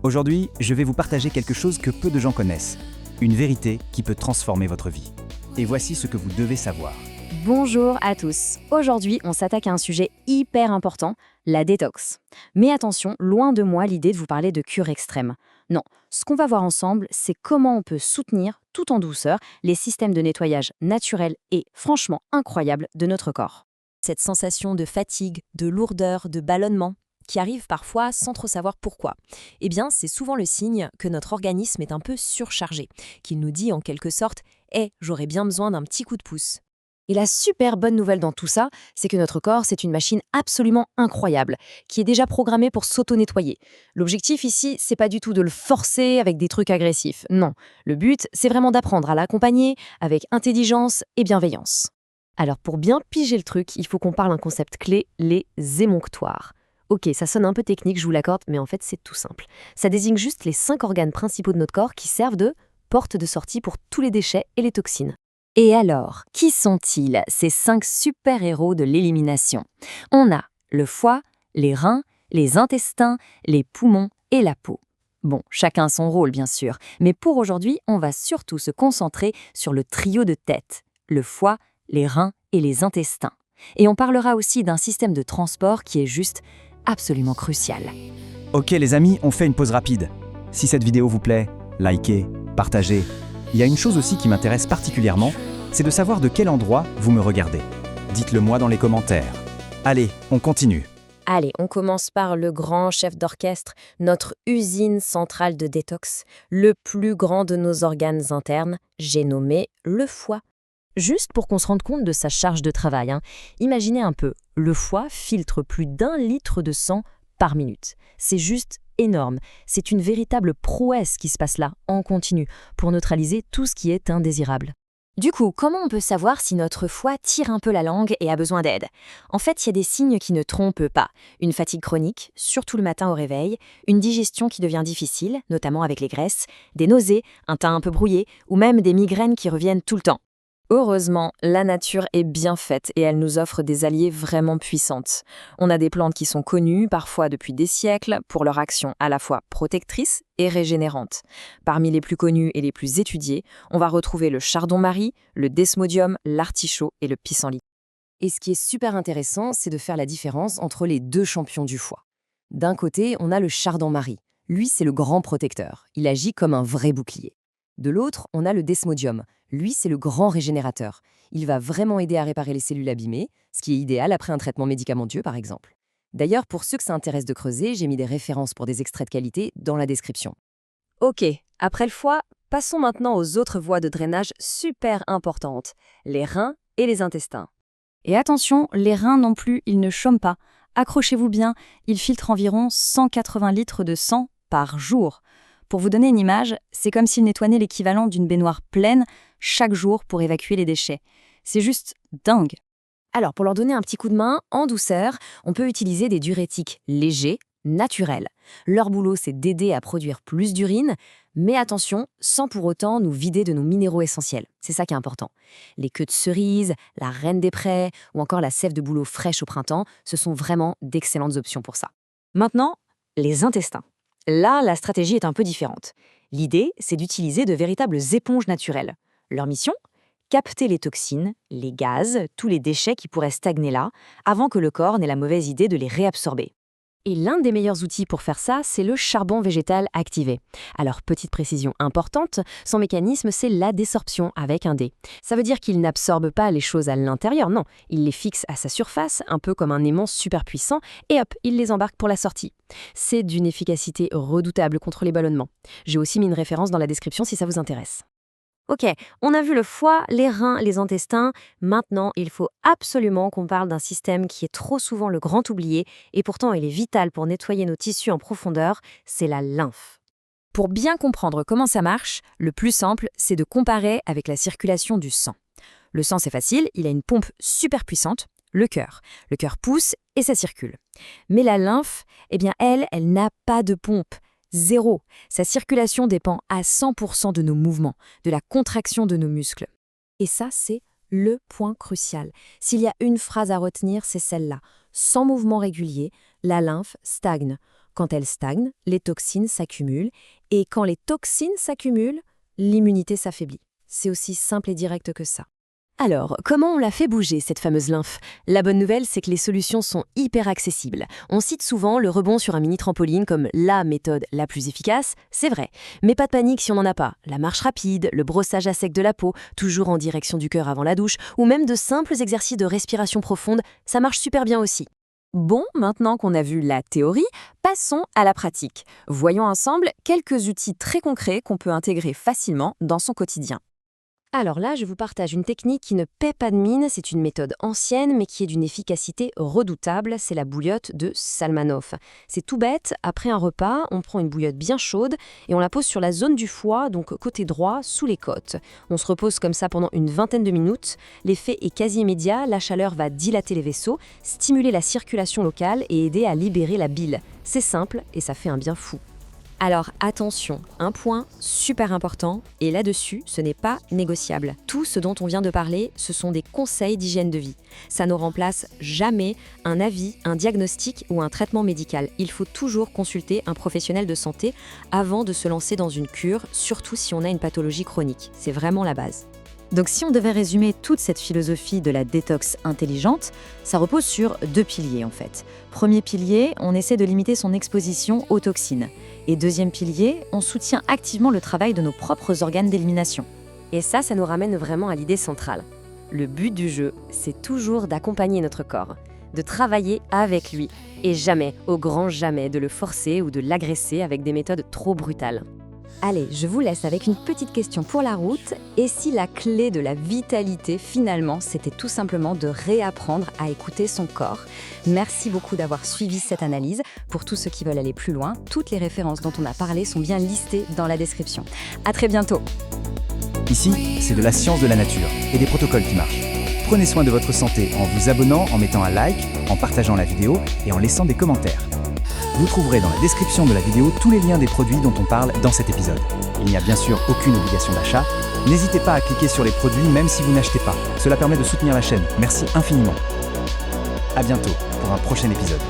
Aujourd'hui, je vais vous partager quelque chose que peu de gens connaissent. Une vérité qui peut transformer votre vie. Et voici ce que vous devez savoir. Bonjour à tous. Aujourd'hui, on s'attaque à un sujet hyper important, la détox. Mais attention, loin de moi l'idée de vous parler de cure extrême. Non, ce qu'on va voir ensemble, c'est comment on peut soutenir, tout en douceur, les systèmes de nettoyage naturels et franchement incroyables de notre corps. Cette sensation de fatigue, de lourdeur, de ballonnement, qui arrive parfois sans trop savoir pourquoi, eh bien, c'est souvent le signe que notre organisme est un peu surchargé, qu'il nous dit en quelque sorte « Eh, j'aurais bien besoin d'un petit coup de pouce ». Et la super bonne nouvelle dans tout ça, c'est que notre corps, c'est une machine absolument incroyable, qui est déjà programmée pour s'auto-nettoyer. L'objectif ici, c'est pas du tout de le forcer avec des trucs agressifs. Non, le but, c'est vraiment d'apprendre à l'accompagner avec intelligence et bienveillance. Alors pour bien piger le truc, il faut qu'on parle d'un concept clé, les émonctoires. Ok, ça sonne un peu technique, je vous l'accorde, mais en fait c'est tout simple. Ça désigne juste les 5 organes principaux de notre corps qui servent de porte de sortie pour tous les déchets et les toxines. Et alors, qui sont-ils, ces 5 super-héros de l'élimination? On a le foie, les reins, les intestins, les poumons et la peau. Bon, chacun son rôle bien sûr, mais pour aujourd'hui, on va surtout se concentrer sur le trio de tête, le foie, les reins et les intestins. Et on parlera aussi d'un système de transport qui est juste absolument crucial. Ok les amis, on fait une pause rapide. Si cette vidéo vous plaît, likez, partagez. Il y a une chose aussi qui m'intéresse particulièrement, c'est de savoir de quel endroit vous me regardez. Dites-le moi dans les commentaires. Allez, on continue. Allez, on commence par le grand chef d'orchestre, notre usine centrale de détox, le plus grand de nos organes internes, j'ai nommé le foie. Juste pour qu'on se rende compte de sa charge de travail, imaginez un peu, le foie filtre plus d'1 litre de sang par minute. C'est juste énorme. C'est une véritable prouesse qui se passe là, en continu, pour neutraliser tout ce qui est indésirable. Du coup, comment on peut savoir si notre foie tire un peu la langue et a besoin d'aide? En fait, il y a des signes qui ne trompent pas. Une fatigue chronique, surtout le matin au réveil, une digestion qui devient difficile, notamment avec les graisses, des nausées, un teint un peu brouillé, ou même des migraines qui reviennent tout le temps. Heureusement, la nature est bien faite et elle nous offre des alliés vraiment puissantes. On a des plantes qui sont connues, parfois depuis des siècles, pour leur action à la fois protectrice et régénérante. Parmi les plus connues et les plus étudiées, on va retrouver le chardon-marie, le desmodium, l'artichaut et le pissenlit. Et ce qui est super intéressant, c'est de faire la différence entre les 2 champions du foie. D'un côté, on a le chardon-marie. Lui, c'est le grand protecteur. Il agit comme un vrai bouclier. De l'autre, on a le desmodium. Lui, c'est le grand régénérateur. Il va vraiment aider à réparer les cellules abîmées, ce qui est idéal après un traitement médicamenteux, par exemple. D'ailleurs, pour ceux que ça intéresse de creuser, j'ai mis des références pour des extraits de qualité dans la description. Ok, après le foie, passons maintenant aux autres voies de drainage super importantes, les reins et les intestins. Et attention, les reins non plus, ils ne chôment pas. Accrochez-vous bien, ils filtrent environ 180 litres de sang par jour. Pour vous donner une image, c'est comme s'ils nettoyaient l'équivalent d'une baignoire pleine chaque jour pour évacuer les déchets. C'est juste dingue. Alors, pour leur donner un petit coup de main, en douceur, on peut utiliser des diurétiques légers, naturels. Leur boulot, c'est d'aider à produire plus d'urine, mais attention, sans pour autant nous vider de nos minéraux essentiels. C'est ça qui est important. Les queues de cerise, la reine des prés ou encore la sève de bouleau fraîche au printemps, ce sont vraiment d'excellentes options pour ça. Maintenant, les intestins. Là, la stratégie est un peu différente. L'idée, c'est d'utiliser de véritables éponges naturelles. Leur mission? Capter les toxines, les gaz, tous les déchets qui pourraient stagner là, avant que le corps n'ait la mauvaise idée de les réabsorber. Et l'un des meilleurs outils pour faire ça, c'est le charbon végétal activé. Alors, petite précision importante, son mécanisme, c'est la désorption avec un D. Ça veut dire qu'il n'absorbe pas les choses à l'intérieur, non. Il les fixe à sa surface, un peu comme un aimant super puissant, et hop, il les embarque pour la sortie. C'est d'une efficacité redoutable contre les ballonnements. J'ai aussi mis une référence dans la description si ça vous intéresse. Ok, on a vu le foie, les reins, les intestins. Maintenant, il faut absolument qu'on parle d'un système qui est trop souvent le grand oublié, et pourtant il est vital pour nettoyer nos tissus en profondeur, c'est la lymphe. Pour bien comprendre comment ça marche, le plus simple, c'est de comparer avec la circulation du sang. Le sang, c'est facile, il a une pompe super puissante, le cœur. Le cœur pousse et ça circule. Mais la lymphe, eh bien elle n'a pas de pompe. Zéro. Sa circulation dépend à 100% de nos mouvements, de la contraction de nos muscles. Et ça, c'est le point crucial. S'il y a une phrase à retenir, c'est celle-là. Sans mouvement régulier, la lymphe stagne. Quand elles stagnent, les toxines s'accumulent. Et quand les toxines s'accumulent, l'immunité s'affaiblit. C'est aussi simple et direct que ça. Alors, comment on la fait bouger, cette fameuse lymphe? La bonne nouvelle, c'est que les solutions sont hyper accessibles. On cite souvent le rebond sur un mini-trampoline comme la méthode la plus efficace, c'est vrai. Mais pas de panique si on n'en a pas. La marche rapide, le brossage à sec de la peau, toujours en direction du cœur avant la douche, ou même de simples exercices de respiration profonde, ça marche super bien aussi. Bon, maintenant qu'on a vu la théorie, passons à la pratique. Voyons ensemble quelques outils très concrets qu'on peut intégrer facilement dans son quotidien. Alors là, je vous partage une technique qui ne paie pas de mine, c'est une méthode ancienne mais qui est d'une efficacité redoutable, c'est la bouillotte de Salmanov. C'est tout bête, après un repas, on prend une bouillotte bien chaude et on la pose sur la zone du foie, donc côté droit, sous les côtes. On se repose comme ça pendant une vingtaine de minutes, l'effet est quasi immédiat, la chaleur va dilater les vaisseaux, stimuler la circulation locale et aider à libérer la bile. C'est simple et ça fait un bien fou. Alors attention, un point super important, et là-dessus, ce n'est pas négociable. Tout ce dont on vient de parler, ce sont des conseils d'hygiène de vie. Ça ne remplace jamais un avis, un diagnostic ou un traitement médical. Il faut toujours consulter un professionnel de santé avant de se lancer dans une cure, surtout si on a une pathologie chronique. C'est vraiment la base. Donc si on devait résumer toute cette philosophie de la détox intelligente, ça repose sur 2 piliers en fait. Premier pilier, on essaie de limiter son exposition aux toxines. Et deuxième pilier, on soutient activement le travail de nos propres organes d'élimination. Et ça nous ramène vraiment à l'idée centrale. Le but du jeu, c'est toujours d'accompagner notre corps, de travailler avec lui, et jamais, au grand jamais, de le forcer ou de l'agresser avec des méthodes trop brutales. Allez, je vous laisse avec une petite question pour la route. Et si la clé de la vitalité, finalement, c'était tout simplement de réapprendre à écouter son corps? Merci beaucoup d'avoir suivi cette analyse. Pour tous ceux qui veulent aller plus loin, toutes les références dont on a parlé sont bien listées dans la description. À très bientôt. Ici, c'est de la science de la nature et des protocoles qui marchent. Prenez soin de votre santé en vous abonnant, en mettant un like, en partageant la vidéo et en laissant des commentaires. Vous trouverez dans la description de la vidéo tous les liens des produits dont on parle dans cet épisode. Il n'y a bien sûr aucune obligation d'achat. N'hésitez pas à cliquer sur les produits même si vous n'achetez pas. Cela permet de soutenir la chaîne. Merci infiniment. À bientôt pour un prochain épisode.